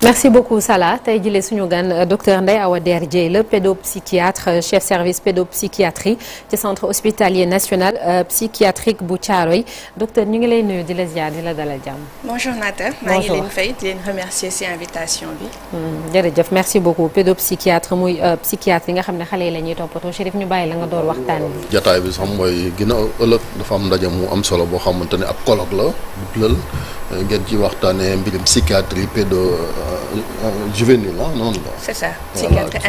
merci beaucoup Salah tey jëlee suñu gan docteur Ndeye Awa Der Dieye la pédopsychiatre chef service pédopsychiatrie ci centre hospitalier national psychiatrique bu Thiaroye docteur ñu ngi lay nuyu di la ziar di la dalal jàmm. bonjour Nata. maa ngi leen fay di leen remercier ci invitation bi. jërëjëf merci beaucoup pédopsychiatre muy psychiatre yi nga xam ne xale yi la ñuy toppatoo Chérif ñu bàyyi la nga door waxtaan bi. jataay bi sax mooy ginnaaw ëllëg dafa am ndaje mu am solo boo xamante ne ab colloque la bu lël ngeen ci waxtaanee mbirum psychiatrie juvénile ah noonu la. c'est ça psychiatrie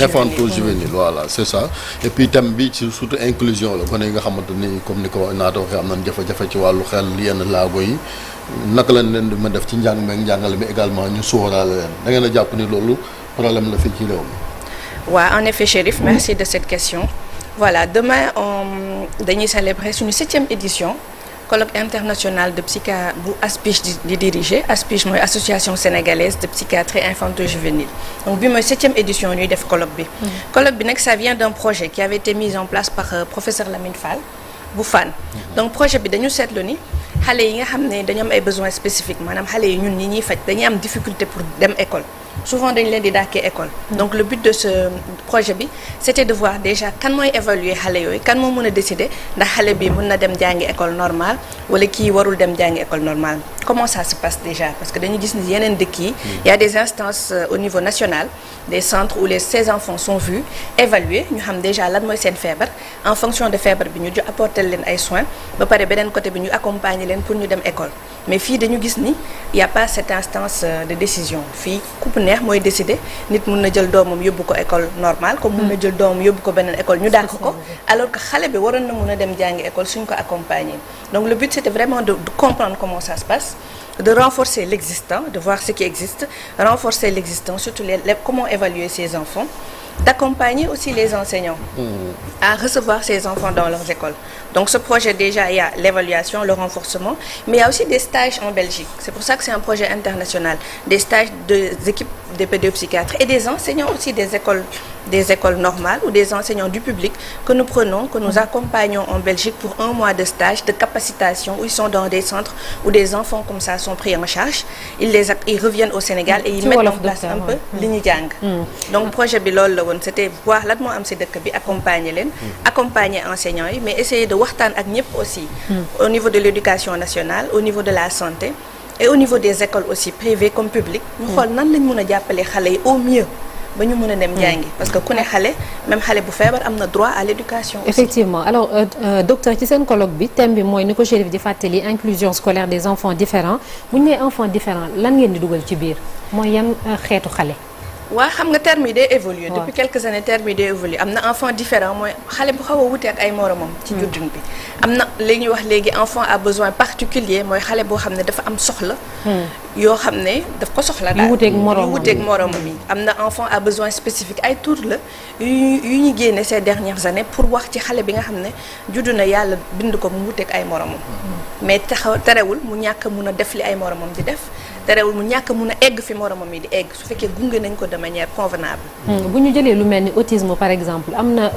infanto-juvénile voilà c'est ça et puis thème bi ci surtout inclusion la gone yi nga xamante ni comme ni ko naata waxee am nañ jafe-jafe ci wàllu xel yenn laago yi naka lañ leen di mën def ci njàng meeg njàngale mi également ñu sóoraale leen da ngeen a jàpp ni loolu problème la fii ci réew mi. waaw en effet Chérif merci de cette question voilà demain dañuy célébrer suñu 7e édition. colloque international de bu ASPIGE di diriger ASPIGE mooy association sénégalaise de psychiatrie infanto-juvénile donc bi mooy 7e édition ñuy def colloque bi. colloque bi nag ça vient d'un projet qui avait été mis en place par professeur Lamine Fall bu Fann. donc projet bi dañu seetlu ni xale yi nga xam ne dañu am ay besoins spécifiques maanaam xale yi ñun ñi ñuy faj dañuy am difficulté pour dem école. souvent dañ leen di dàkkee école. donc le but de ce projet bi c'était de voir déjà kan mooy évaluer xale yooyu kan moo mën a décider ndax xale bi mën na dem jàngi école normale wala kii warul dem jàngi école normale comment ça se passe déjà parce que dañu gis ni yeneen dëkk yi. y a des instances au niveau national des centres où ces enfants sont vus évalués ñu xam déjà lan mooy seen feebar en fonction de feebar bi ñu apporter leen ay soins ba pare beneen côté bi ñu accompagner leen pour ñu dem école mais fii dañu gis ni y a pas cette instance de décision fii neex mooy décider nit mun na jël doomam yóbbu ko école normale comme mun na jël doomam yóbbu ko beneen école ñu dàq ko alors que xale bi waroon na mun a dem jàngi école suñ ko accompagner donc le but c'était vraiment de comprendre comment ça se passe de renforcer l'existant de voir ce qui existe renforcer l'existant surtout comment évaluer ces enfants d'accompagner aussi les enseignants à recevoir ces enfants dans leurs écoles. Donc ce projet déjà il y a l'évaluation, le renforcement, mais il y a aussi des stages en Belgique. C'est pour ça que c'est un projet international, des stages des équipes des pédopsychiatres et des enseignants aussi des écoles normales ou des enseignants du public que nous prenons, que nous accompagnons en Belgique pour 1 mois de stage, de capacitation où ils sont dans des centres où des enfants comme ça sont pris en charge. Ils reviennent au Sénégal et ils mettent en place un peu li ñu jàng. Donc projet bi loolu la woon c'était voir lan moo am ci dëkk bi accompagner leen accompagner enseignants yi mais essayer de waxtaan ak ñëpp aussi au niveau de l'éducation nationale au niveau de la santé et au niveau des écoles aussi privées comme publiques ñu xool nan lañ mën a jàppale xale yi au mieux ba ñu mën a dem jàngi parce que ku ne xale même xale bu feebar am na droit à l'éducation aussi. Effectivement alors docteur ci seen colloque bi thème bi mooy ni ko Chérif di fàttali inclusion scolaire des enfants différents bu ñu nee enfants différents lan ngeen di dugal ci biir mooy yan xeetu xale. waaw xam nga terme yi day évoluer depuis quelques années terme yi day évoluer am na enfant différent mooy xale bu xaw a wute ak ay moromam ci juddun bi am na li ñuy wax léegi enfant à besoin particulier mooy xale boo xam ne dafa am soxla yoo xam ne daf ko soxla daal yu wuteeg moromam yi am na enfant à besoin spécifique ay tour la yu ñu génne ces dernières années pour wax ci xale bi nga xam ne juddu na yàlla bind ko mu wuteeg ay moromam mais terewul mu ñàkk mun a def li ay moromam di def terewul mu ñàkk mun a egg fi moromam yi di egg su fekkee gunge nañ ko de manière convenable. bu ñu jëlee lu mel ni autisme par exemple am na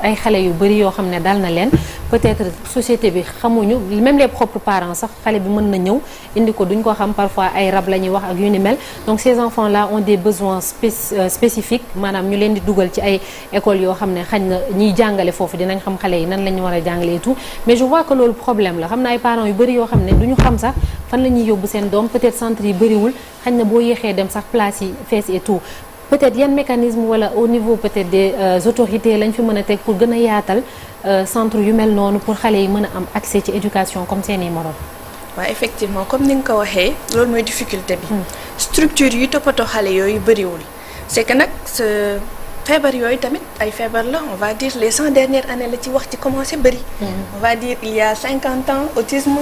ay xale yu bari yoo xam ne dal na leen peut-être société bi xamuñu même les propres parents sax xale bi mën na ñëw indi ko duñ ko xam parfois ay rab la ñuy wax ak yu ni mel donc ces enfants là ont des besoins spécifiques maanaam ñu leen di dugal ci ay écoles yoo xam ne xañ na ñiy jàngale foofu dinañ xam xale yi nan la ñu war a jàngalee tout mais je vois que loolu problème la xam na ay parents yu bari yoo xam ne duñu xam sax fan la ñuy yóbbu seen doom peut-être centre yi bariwul xañ na boo yéexee dem sax place yi fees et tout peut-être yan mécanisme wala au niveau peut-être des autorités lañ fi mën a teg pour gën a yaatal centre yu mel noonu pour xale yi mën a am accès ci éducation comme seeni morom. waaw effectivement comme ni nga ko waxee loolu mooy difficulté bi. structure yi toppatoo xale yooyu bariwul c'est que nag feebar yooyu tamit ay feebar la on va dire les 100 dernières années la ci wax ci commencé bari. on va dire il y a 50 ans autisme.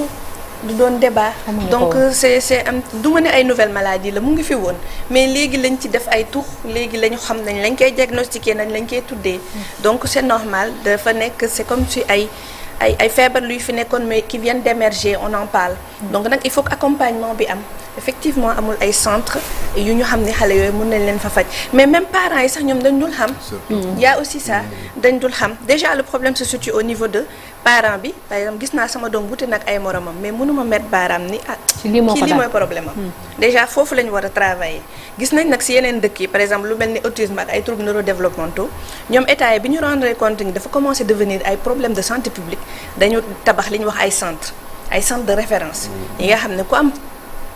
du doon débat donc c'est am du ma ne ay nouvelle maladie la mu ngi fi woon mais léegi lañ ci def ay tur léegi lañu xam nañ lañ koy diagnostiquer nañ lañ koy tuddee donc c'est normal dafa nekk c'est comme si ay feebar luy fi nekkoon mais qui viennent d'émerger on en parle donc nag il faut que accompagnement bi am effectivement amul ay centre yu ñu xam ne xale yooyu mën nañ leen fa faj mais même parents yi sax ñoom dañ dul xam y a aussi ça dañ dul xam déjà le problème se situe au niveau de parent bi par exemple gis naa sama doom wuute nag ay moromam mais mënuma mettre baaraam ni ci lii mooy problème am. déjà foofu la ñu war a travailler gis nañ nag si yeneen dëkk yi par exemple lu mel ni autisme ak ay troubles neurodéveloppementaux ñoom état yi bi ñu rendre compte ni dafa commencer devenir ay problèmes de santé publique dañu tabax li ñu wax ay centres de référence yi nga xam ne ku am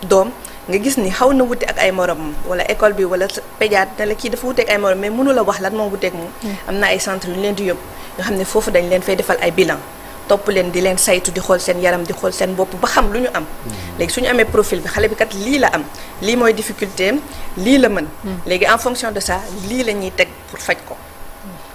doom nga gis ni xaw na wuute ak ay moromam wala école bi wala pédiatre ne la kii dafa wuute ak ay morom mais mënu la wax lan moo wuute ak moom. am na ay centres yu ñu leen di yóbbu nga xam ne foofu dañ leen fay defal ay bilan topp leen di leen saytu di xool seen yaram di xool seen bopp ba xam lu ñu am. léegi su ñu amee profil bi xale bi kat lii la am lii mooy difficulté am lii la mën. léegi en fonction de ça lii la ñuy teg pour faj ko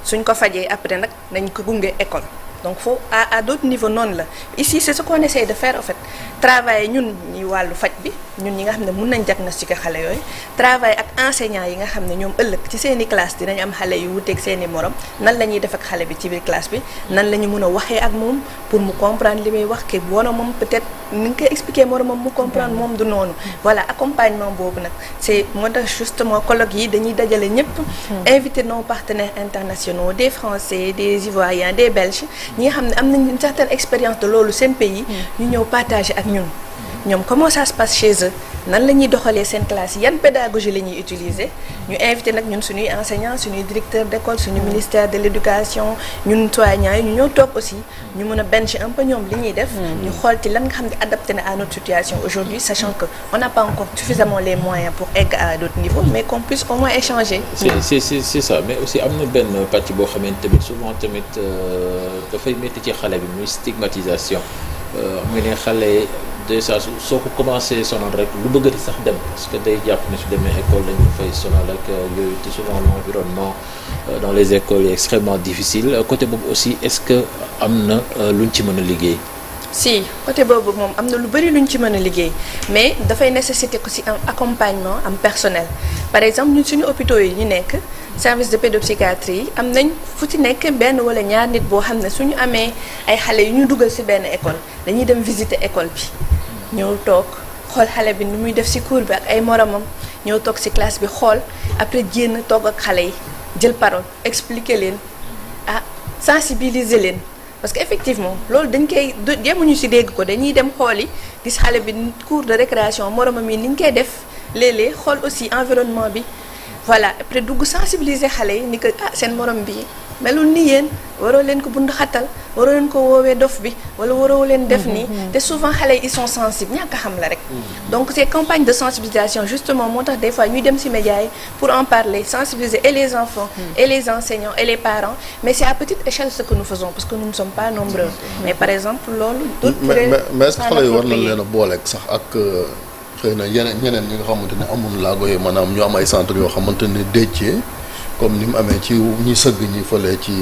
suñ ko fajee après nag nañ ko gunge école. donc foofu à d'autres niveaux noonu la ici c'est ce qu'on essaie de faire en fait travailler ñun ñi wàllu faj bi ñun ñi nga xam ne mën nañ diagnostiquer xale yooyu travailler ak enseignants yi nga xam ne ñoom ëllëg ci seeni classe dinañ am xale yu wuteeg seeni morom nan la ñuy def ak xale bi ci biir classe bi nan la ñu mën a waxee ak moom pour mu comprendre li muy wax ke moromam peut-être ni nga koy expliquer moromam mu comprendre moom du noonu voilà accompagnement boobu nag c'est moo tax justement colloques yi dañuy dajale ñëpp inviter nos partenaires internationaux des Français des Ivoiriens des Belges ñi nga xam ne am nañ une certaine expérience de loolu seen pays ñu ñëw partager ak ñun ñoom comment ça se passe chez eux nan la ñuy doxalee seen classe yan pédagogie la ñuy utiliser ñu invité nag ñun suñuy enseignants suñuy directeur d'école suñu ministère de l'éducation ñun soignants yi ñu ñëw toog aussi ñu mën a bench un peu ñoom li ñuy def ñu xool ci lan nga xam ne adapté na à notre situation aujourd'hui sachant que on n'a pas encore suffisamment les moyens pour egg à d'autres niveaux mais qu'on puisse au moins échanger c'est ça mais aussi am na benn pàcc boo xamante tamit souvent tamit dafay métti ci xale bi muy stigmatisation xam nga ne xale déjà soo ko commencé sonal rek lu bëggati sax dem parce que day jàpp ne su demee école dañu fay sonal ak yooyu te souvent l'environnement dans les écoles est extrêmement difficile côté boobu aussi est-ce que am na luñ ci mën a liggéey. si côté boobu moom am na lu bari luñ ci mën a liggéey mais dafay nécessiter ko ci un accompagnement am personnel par exemple ñun suñu hôpitaux yi ñu nekk service de pédopsychiatrie yi am nañ fu ci nekk benn wala ñaar nit boo xam ne suñu amee ay xale yu ñu dugal ci benn école dañuy dem visiter école bi ñëw toog xool xale bi ni muy def ci cours bi ak ay moromam ñëw toog ci classe bi xool après génn toog ak xale yi jël parole expliquer leen sensibiliser leen parce que effectivement loolu dañ koy jéemuñu ci dégg ko dañuy dem xool yi gis xale bi cours de récréation moromam yi ni ñu koy def léeg-léeg xool aussi environnement bi voilà après dugg sensibiliser xale yi ni que seen morom bi melul ni yéen waroo leen ko bund xatal waroo leen ko woowee dof bi wala waroo leen def nii te souvent xale yi ils sont sensibles ñàkk a xam la rek donc ces campagnes de sensibilisation justement moo tax des fois ñuy dem ci médias yi pour en parler sensibiliser et les enfants et les enseignants et les parents mais c'est à petite échelle ce que nous faisons parce que nous ne sommes pas nombreux mais par exemple loolu mais est-ce que xale yi war nañ leen a booleeg sax ak xëy na ñeneen ñi nga xamante ne amul laago yi maanaam ñu am ay centre yoo xamante ne dédié comme ni mu amee ci ñi sëgg ñi fële ci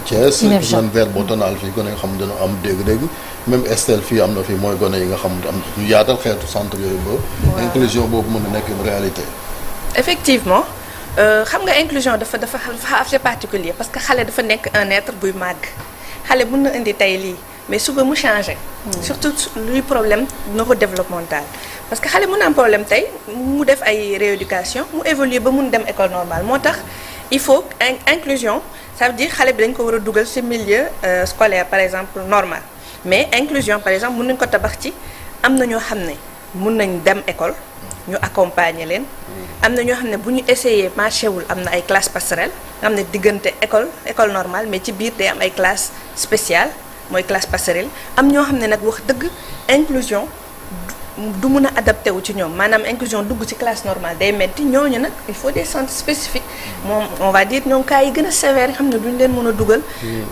Thiès naan vert botonal fii gone yi nga xam ne dañoo am dégg-dégg même Estelle fii am na fii mooy gone yi nga xam ne am ñu yaatal xeetu centre yooyu ba inclusion boobu mën na nekk une réalité effectivement xam nga inclusion dafa assez particulier parce que xale dafa nekk un être buy màgg xale mën na indi tey lii mais suba mu changé surtout luy problème neurodéveloppemental parce que xale mën na am problème tey mu def ay rééducation mu évoluer ba mun dem école normale moo tax il faut inclusion ça veut dire xale bi dañ ko war a dugal ci milieu scolaire par exemple normal mais inclusion par exemple mën nañ ko tabax ci am na ñoo xam ne mën nañ dem école ñu accompagner leen am na ñoo xam ne bu ñu essayer marché wul am na ay classe passerelle nga xam ne diggante école normale mais ci biir day am ay classe spéciale mooy classe passerelle am ñoo xam ne nag wax dëgg inclusion du mën a adapté wu ci ñoom maanaam inclusion dugg ci classe normale day metti ñooñu nag il faut des centres spécifiques moom on va dire ñoom cas yi gën a sévère yi xam ne duñ leen mën a dugal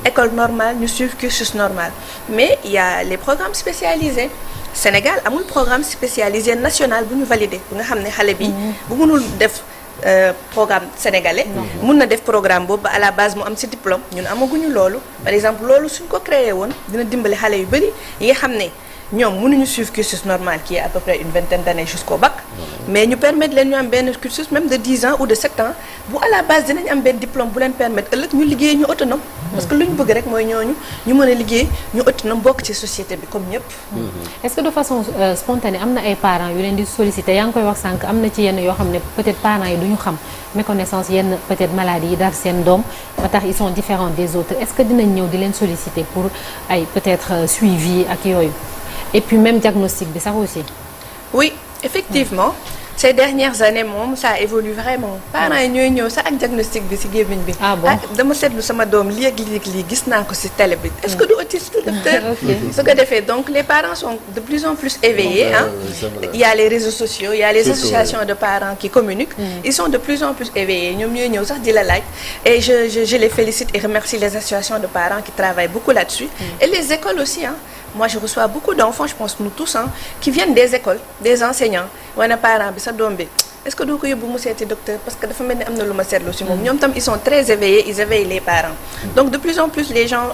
école normale ñu suivre cursus normal mais il y a les programmes spécialisés Sénégal amul programme spécialisé national bu ñu validé bu nga xam ne xale bi bu mënul def programme sénégalais mun na def programme boobu à la base mu am ci diplôme ñun amaguñu loolu par exemple loolu suñ ko créé woon dina dimbali xale yu bari yi nga xam ne ñoom mënuñu suivre cursus normal qui est à peu près une vingtaine d'années jusqu'au bac mais ñu permettre leen ñu am benn cursus même de 10 ans ou de 7 ans bu à la base dinañ am benn diplôme bu leen permettre ëllëg ñu liggéey ñu autonome parce que lu ñu bëgg rek mooy ñooñu ñu mën a liggéey ñu autonome bokk ci société bi comme ñëpp. est-ce que de façon spontanée am na ay parents yu leen di solliciter yaa ngi koy wax sànq am na ci yenn yoo xam ne peut-être parents yi duñu xam méconnaissance yenn peut-être maladies yi daal seen doom ba tax ils sont différents des autres est-ce que dinañ ñëw di leen solliciter pour ay peut-être suivi ak yooyu et puis même diagnostic bi sax aussi. oui effectivement. ces dernières années moom ça évolue vraiment parents yi ñooy ñëw sax ak diagnostic bi ci gémmiñ bi. ah bon dama seetlu sama doom lii gis naa ko ci télé bi. est-ce que du autiste docteur. su ko defee donc les parents sont de plus en plus éveillés ah. il y a les réseaux sociaux il y a les associations de parents qui communiquent. ils sont de plus en plus éveillés ñoom ñooy ñëw sax di la laaj. et je les félicite et remercie les associations de parents qui travaillent beaucoup là-dessus. et les écoles aussi ah. moi je reçois beaucoup d'enfants je pense nous tous hein qui viennent des écoles des enseignants wana parents bi sa doom bi est-ce que doo ko yóbbu mu seeti docteur parce que dafa mel ni am na lu ma seetlu ci moom ñoom tam ils sont très éveillés ils éveillent les parents donc de plus en plus les gens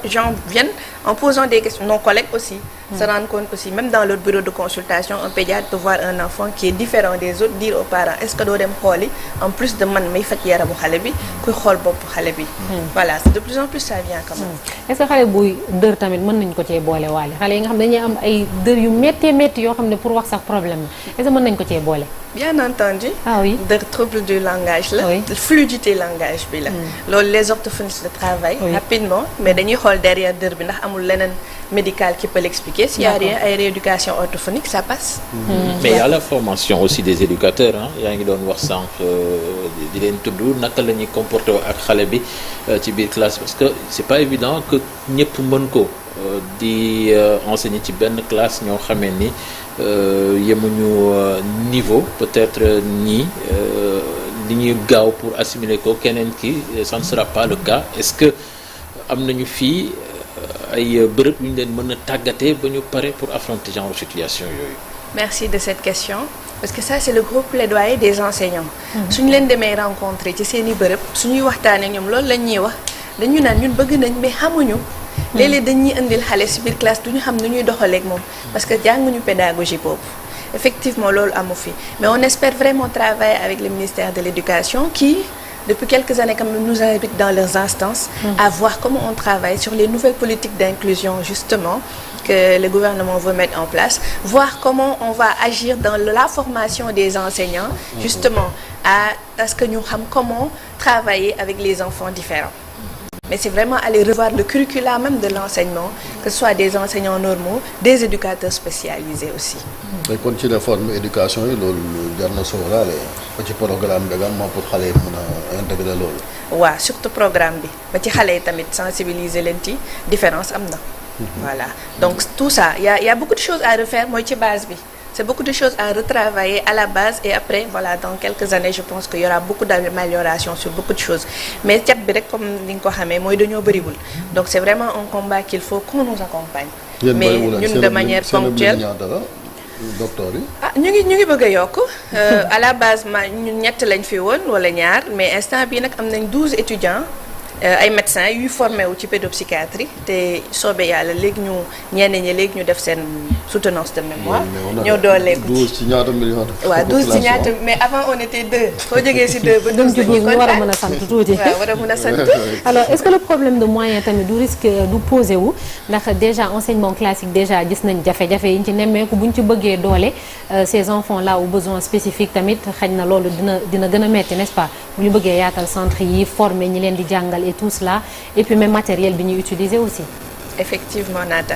viennent en posant des questions nos collègues aussi se rendent compte aussi même dans leur bureau de consultation un pédiatre peut voir un enfant qui est différent des autres dire aux parents est-ce que doo dem xooli en plus de man may faj yaramu xale bi kuy xool bopp xale bi voilà c'est de plus en plus ça vient quand même est-ce que xale buy dër tamit mën nañ ko cee boole waale xale yi nga xam ne dañuy am ay dër yu métti yoo xam ne pour wax sax problème la est-ce que mën nañ ko cee boole bien entendu ah oui de trouble du langage la oui. fluidité langage bi la loolu les orthophonistes le travaillent rapidement mais dañuy xool derrière dër bi ndax amul leneen médical qui peut l'expliquer s'il y a rien ay rééducation orthophonique ça passe mais il y a la formation aussi des éducateurs ah yaa ngi doon wax sànq di leen tudd naka la ñuy comporter ak xale bi ci biir classe parce que c'est pas évident que ñëpp mën ko di enseigner ci benn classe ñoo xamee ni yemuñu niveau peut-être ñii li ñuy gaaw pour assimiler ko keneen ki ça ne sera pas le cas est-ce que am nañu fii ay bërëb yu ñu leen mën a tàggatee ba ñu pare pour affronter genre situation yooyu. merci de cette question parce que ça c'est le gros plaidoyer des enseignants suñu leen demee rencontrer ci seeni bërëb suñuy waxtaanee ñoom loolu lañ ñuy wax dañu naan ñun bëgg nañ mais xamuñu léeg-léeg dañuy indil xale ci biir classe duñu xam nu ñuy doxaleeg moom parce que jànguñu pédagogie boobu effectivement loolu amu fi mais on espère vraiment travailler avec le ministère de l'éducation qui depuis quelques années quand même nous invite dans leurs instances à voir comment on travaille sur les nouvelles politiques d'inclusion justement que le gouvernement veut mettre en place voir comment on va agir dans la formation des enseignants justement à ce que ñu xam comment travailler avec les enfants différents mais c'est vraiment aller revoir le curriculum même de l'enseignement que ce soit des enseignants normaux des éducateurs spécialisés aussi mais kon ci réforme éducation yi loolu jar na sóoraale ba ci programme bi également pour xale yi mën a intégrer loolu waaw surtout programme bi ba ci xale yi tamit sensibiliser leen ci différence am na voilà donc tout ça il y a beaucoup de choses à refaire mooy ci base bi c'est beaucoup de choses à retravailler à la base et après voilà dans quelques années je pense qu'il y aura beaucoup d'améliorations sur beaucoup de choses mais cat bi rek comme ni nga ko xamee mooy dañoo bëriwul donc c'est vraiment un combat qu'il faut qu'on nous accompagne mais ñun de manière ponctuelle docteur yi ñu ngi bëgg a yokk à la base ñun ñett lañ fi woon wala ñaar mais instant bii nag am nañ 12 étudiants ay médecins yuy formé wu ci pédopsychiatrie te soobee yàlla léegi ñenn ñi léegi ñu def seen soutenance de mémoire. ñoo dooleeku 12 ci ñaata millions. waaw 12 ci ñaata mais avant on était 2 soo jógee ci 2 ba 12 ñu war a mën a sant tuuti. waaw war a mën a sant. alors est-ce que le problème de moyens tamit du risque du posé wu ndax déjà enseignement classique déjà gis nañ jafe-jafe yi ñu ci nemmeeku bu ñu ci bëggee doole ces enfants là aux besoins spécifiques tamit xañ na loolu dina gën a metti n'est-ce pas bu ñu bëggee yaatal centre yi former ñi leen di jàngal et tout cela et puis même matériel bi ñuy utiliser aussi. effectivement Nata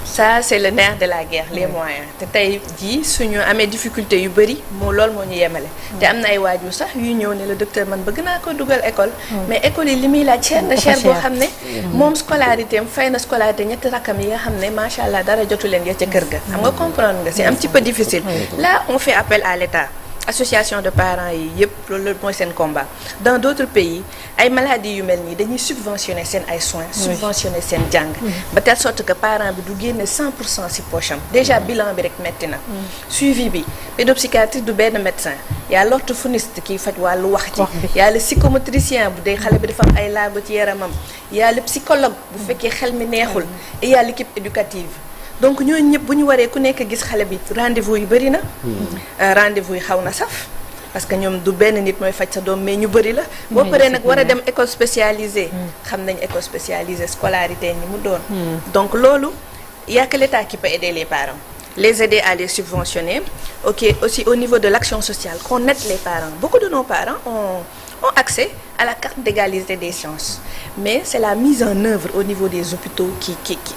ça c'est le nerf de la guerre les moyens te tey jii suñu amee difficulté yu bëri loolu moo ñu yemale te am na ay waajur sax yuy ñëw ne le docteur man bëgg naa ko dugal école mais école yi li muy laaj cher na cher boo xam ne moom scolarité am fay na scolarité ñetti rakam yi nga xam ne macha allah dara jotu leen ya ca kër ga xam nga comprendre nga c'est un petit peu difficile là on fait appel à l'État association de parents yi yëpp loolu mooy seen combat dans d'autres pays ay maladies yu mel nii dañuy subventionner seen ay soins subventionner seen jàng ba telle sorte que parent bi du génne 100% ci poche am déjà bilan bi rek metti na suivi bi pédopsychiatrie du benn médecin y a l'orthophoniste kiy faj wàllu wax ci y a le psychomotricien bu dee xale bi dafa am ay laago ci yaramam y a le psychologue bu fekkee xel mi neexul et y a l'équipe éducative donc ñooñu ñëpp bu ñu waree ku nekk gis xale bi rendez-vous yi bëri na. rendez-vous yi xaw na saf. parce que ñoom du benn nit mooy faj sa doom mais ñu bëri la. boo paree nag war a dem école spécialisée. xam nañ école spécialisée scolarité ni mu doon. donc loolu y a que l'État qui peut aider les parents. les aider à les subventionner. Ok, aussi au niveau de l'action sociale, qu'on aide les parents. Beaucoup de nos parents ont accès à la carte d'égalité des chances. Mais c'est la mise en œuvre au niveau des hôpitaux qui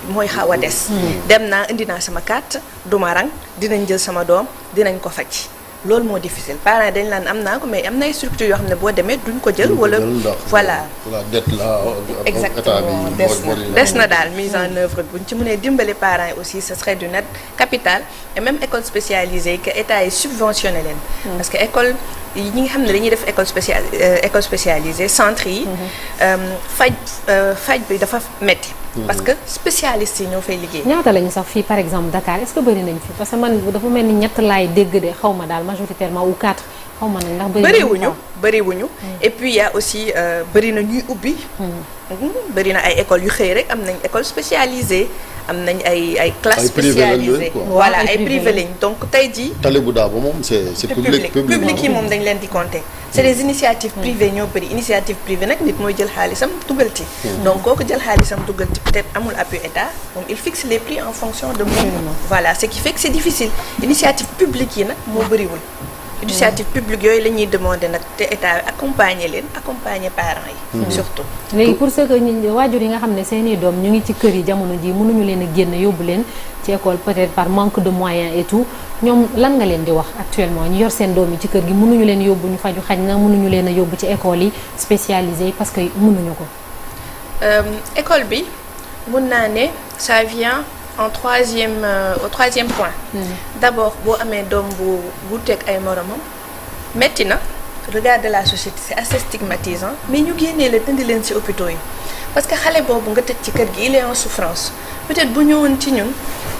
mooy xaw a des. dem naa indi naa sama carte duma rang dinañ jël sama doom dinañ ko faj. loolu moo difficile parents yi dañ laan am naa ko mais am na ay structures yoo xam ne boo demee duñ ko jël wala voilà la dette la exactement des na daal mise en œuvre buñ ci mënee dimbali parents yi aussi ce serait d'une aide capitale et même école spécialisée que état yi subventionné leen parce que école yi ñi nga xam ne dañuy def école spécialisée centre yi faj bi dafa metti parce que spécialistes yi ñoo fay liggéey. ñaata lañu sax fii par exemple Dakar est-ce que bëri nañ fi parce que man dafa mel ni ñett laay dégg de xaw ma daal majoritairement ou 4 xaw ma nag ndax. bëriwuñu et puis y a aussi bëri na ñuy ubbi. bëri na ay écoles yu xëy rek am nañ école spécialisée am nañ ay classes spécialisées voilà ay privé lañ donc tey jii. Talibou Dabo moom c'est public yi moom dañ leen di compter. c'est des initiatives privées ñoo bëri initiative privée nag nit mooy jël xaalisam dugal ci. donc kooku jël xaalisam dugal ci peut-être amul appui état moom il fixe les prix en fonction de moom. voilà ce qui fait que c'est difficile initiative publique yi nag moo bëriwul. initiative publique yooyu la ñuy demander nag te état accompagner parents yi. surtout. léegi pour ce que waajur yi nga xam ne seeni doom ñu ngi ci kër yi jamono ji mënuñu leen a génn yóbbu leen ci école peut-être par manque de moyens et tout ñoom lan nga leen di wax actuellement ñu yor seen doom yi ci kër gi mënuñu leen yóbbu ñu faju xaj na mënuñu leen a yóbbu ci école yi spécialisées parce que mënuñu ko. école bi mun naa ne ça vient. au troisième point. D'abord boo amee doom bu teg ay moromam metti na regard de la société c'est assez stigmatisant mais ñu génnee leen indi leen ci hôpitaux yi parce que xale boobu nga tëj ci kër gi il est en souffrance peut-être bu ñëwoon ci ñun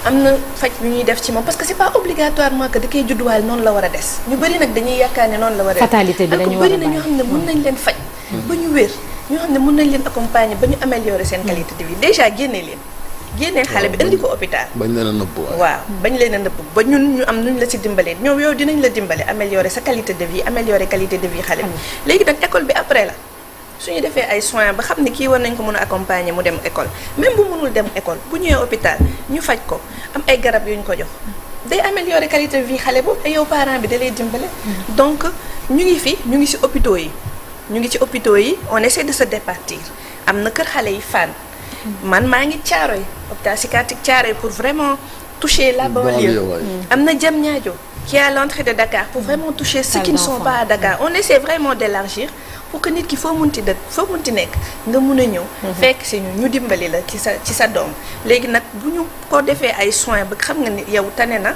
am na faj bu ñuy def ci moom parce que c'est pas obligatoirement que da koy judduwaale noonu la war a des ñu bëri nag dañuy yaakaar ne noonu la war a des fatalité bi dañu war a bëri na ñoo xam ne mën nañ leen faj ba ñu wér ñoo xam ne mën nañ leen accompagner ba ñu améliorer seen qualité de vie déjà génnee xale bi indi ko hôpital. bañ leen a nëbb waaw bañ leen a nëbb ba ñun ñu am nuñ la ci dimbalee ñoom yow dinañ la dimbale améliorer sa qualité de vie améliorer qualité de vie xale bi. léegi nag école bi après la suñu defee ay soins ba xam ne kii war nañ ko mën a accompagner mu dem école même bu mënul dem école bu ñëwee hôpital ñu faj ko am ay garab yu ñu ko jox day améliorer qualité de vie xale boobu te yow parent bi da lay dimbale. donc ñu ngi ci hôpitaux yi on essaie de se départir am na kër xale yi Fann. man maa ngi Thiaroye hôpital psychiatrique Thiaroye pour vraiment toucher la banlieue am na Diamniadio qui est à l'entrée de Dakar pour vraiment toucher ceux qui ne sont pas à Dakar on essaie vraiment d'élargir pour que nit ki foo munti nekk nga mun a ñëw fekk si ñu dimbali la ci sa doom léegi nag bu ñu ko defee ay soins ba xam nga ni yow tane na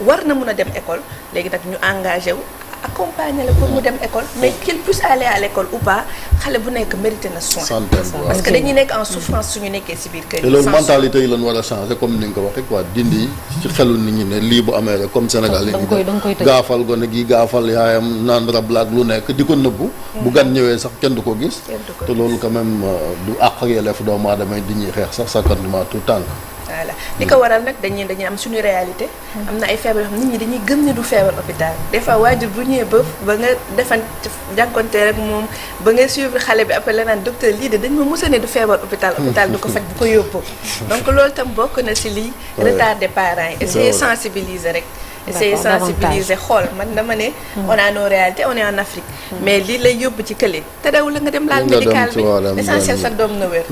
war na mun a dem école léegi nag ñu engagé wu accompagner la pour mu dem école mais qu'il puisse aller à l'école ou pas xale bu nekk mérité na soin parce que dañuy nekk en souffrance suñu nekkee ci biir kër yi. loolu mentalité yi lañ war a changer comme ni nga ko waxee quoi dindi ci xelu nit ñi ne lii bu amee rek comme Sénégal yi ñu gaafal gone gi gaafal yaayam naan rab la ak lu nekk di ko nëbbu. bu gan ñëwee sax kenn du ko gis. te loolu quand même du àq ak yelleef doomu aadama di ñuy xeex sax sakkantement tout tànk. voilà li ko waral nag dañuy am suñu réalité. am na ay feebar yoo xam nit ñi dañuy gëm ne du feebar hôpital des fois waajur bu ñëwee ba nga defan jànkonte rek moom ba nga suivre xale bi après la naan docteur lii de dañ ma musa ne du feebar hôpital du ko faj bu ko yóbbu donc loolu tam bokk na ci lii retardé parents yi essayer sensibiliser rek essayer sensibiliser xool man dama ne on a nos réalités on est en Afrique mais lii lay yóbbu ci kële te daw la nga dem laal médical bi essentiel sa doom na wér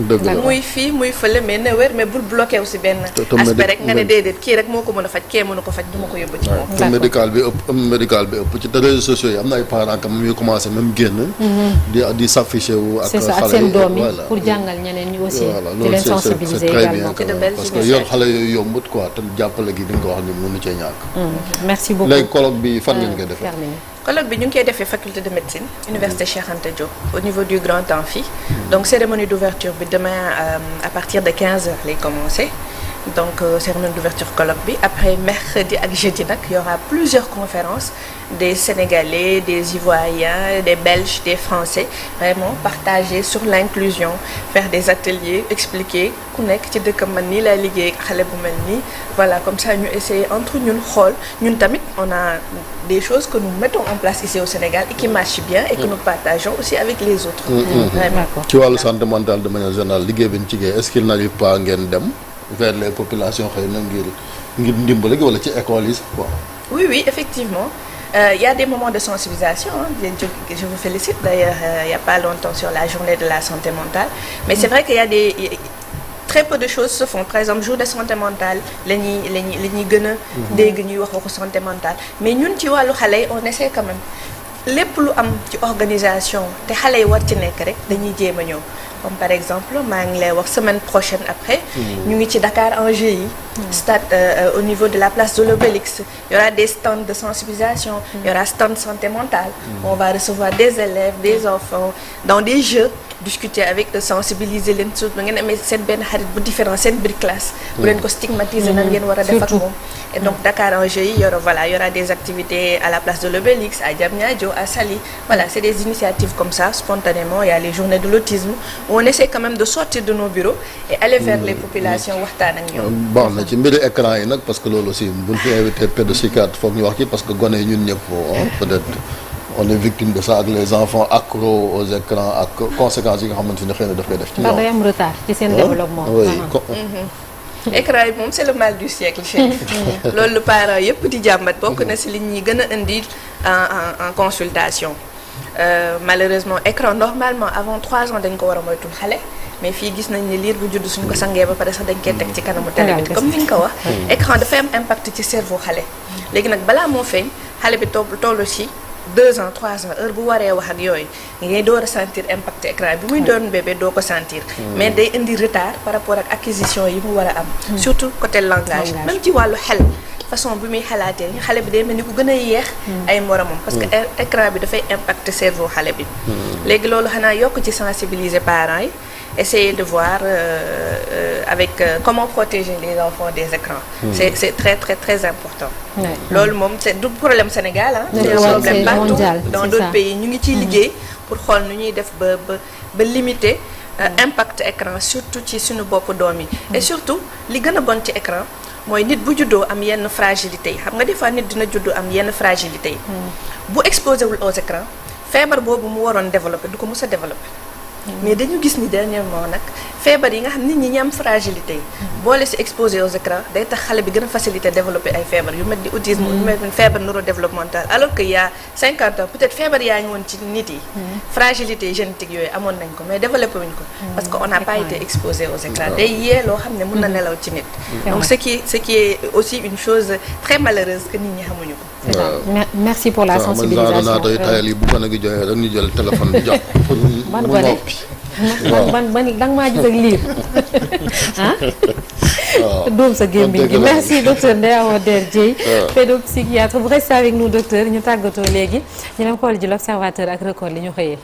muy fii muy fële mais na wér mais bul bloqué wu ci benn aspect rek nga ne déedéet kii rek moo ko mën a faj kee mënu ko faj du ma ko yóbbu ci moom te médical bi ëpp ci te réseaux sociaux yi am na ay parents quand même yu commencé même génn di s'afficher wu ak seen doom yi pour jàngal ñeneen ñi aussi di leen sensibiliser également parce que yor xale yooyu yombut quoi te jàppale gi di nga ko wax ni mënu cee ñàkk merci beaucoup léegi colloque bi fan ngeen koy defee. colloque bi ñu ngi koy defee faculté de médecine université Cheikh Anta Diop au niveau du grand amphi donc cérémonie d'ouverture bi demain à partir de 15h lay commencer donc cérémonie d'ouverture colloque bi après mercredi ak jeudi nag y aura plusieurs conférences des Sénégalais, des Ivoiriens, des Belges, des Français vraiment partager sur l'inclusion, faire des ateliers, expliquer ku nekk ci dëkk man nii lay liggéey ak xale bu mel nii voilà comme ça ñu essayer entre ñun xool ñun tamit on a des choses que nous mettons en place ici au Sénégal et qui marchent bien et que nous partageons aussi avec les autres. Vraiment. ci wàllu santé mentale de manière générale liggéey bi ñu ci est-ce qu'il n'arrive pas ngeen dem vers les populations xëy na ngir ndimbali wala ci école yi quoi. Oui, effectivement. Il y a des moments de sensibilisation, hein. Je vous félicite d'ailleurs, il n'y a pas longtemps sur la journée de la santé mentale. Mais c'est vrai qu'il y a très peu de choses se font. Par exemple, jour de santé mentale, les ñuy gën a dégg ñuy wax waxu santé mentale. Mais ñun ci wàllu xale yi on essaie quand même lépp lu am ci organisation te xale yi war ci nekk rek dañuy jéem a ñëw. Comme par exemple maa ngi lay wax semaine prochaine après ñu ngi ci Dakar en GIE stade au niveau de la place de l'Obélisque il y aura des stands de sensibilisation il y aura stand santé mentale on va recevoir des élèves des enfants dans des jeux discuter avec eux sensibiliser leen surtout ngeen amee seen benn xarit bu différent seen biir classe bu leen ko stigmatiser nan ngeen war a def ak moom et donc Dakar en GIE il y aura des activités à la place de l'Obélisque à Diamniadio à Saly voilà c'est des initiatives comme ça spontanément il y a les journées de l'autisme où on essaie quand même de sortir de nos bureaux et aller vers les populations waxtaan ak ñoom. baax na ci mbiru écran yi nag parce que loolu aussi buñ fi invité pédopsychiatre foog ñu wax ci parce que gone yi ñun ñëpp peut-être on est victime de ça ak les enfants accros aux écrans ak conséquences yi nga xamante ne xëy na daf koy def ci ñoom. day am retard ci seen développement. oui. écran yi moom c'est le mal du siècle Chérif loolu lu parents yëpp di jàmbat bokk na si li ñuy gën a indi en consultation malheureusement écran normalement avant 3 ans dañ ko war a moytul xale mais fii gis nañ ni liir bu judd suñ ko sangee ba pare sax dañ koy teg ci kanamu télé bi comme ni nga ko wax écran dafay am impact ci cerveau xale léegi nag balaa moo feeñ xale bi tollu ci 2 ans 3 ans heure bu waree wax ak yooyu ngay door a sentir impact écran bi muy doon bébé doo ko sentir mais day indi retard par rapport ak acquisition yi mu war a am surtout côté langage même ci wàllu xel façon bi muy xalaatee xale bi day mel ni ku gën a yeex ay moromam parce que écran bi dafay impacter cerveau xale bi léegi loolu xanaa yokk ci sensibiliser parents yi essayer de voir avec comment protéger les enfants des écrans c'est très très très important loolu moom c'est du problème Sénégal c'est un problème partout dans d'autres pays ñu ngi ciy liggéey pour xool nu ñuy def ba limiter impact écran surtout ci suñu bopp doom yi et surtout li gën a bon ci écran mooy nit bu juddoo am yenn fragilité yi xam nga des fois nit dina juddoo am yenn fragilité yi bu exposé wul aux écrans feebar boobu mu waroon développer du ko mës a développer mais dañu gis ni dernièrement nag feebar yi nga xam nit ñi ñi am fragilité yi boole si exposé aux écrans day tax xale bi gën a facilité développer ay feebar yu mel ni autisme yu mel ni feebar neurodéveloppemental alors que il y a 50 ans peut-être feebar yaa ngi woon ci nit yi fragilité génétique yooyu amoon nañ ko mais développé wuñ ko parce que on n'a pas été exposé aux écrans day yee loo xam ne mun na nelaw ci nit donc ce qui est aussi une chose très malheureuse que nit ñi xamuñu ko merci pour la sensibilisation tayal yi bu ko nag joxee rek ñu jël téléphone bi jox ban noppi ban danga maa gis ak liir doom sa gémmiñ gi merci docteur Ndeye Awa Der Dieye pédopsychiatre vous restez avec nous docteur ñu tàggatoo léegi ñu dem xool ji l'observateur ak record li ñu xëyee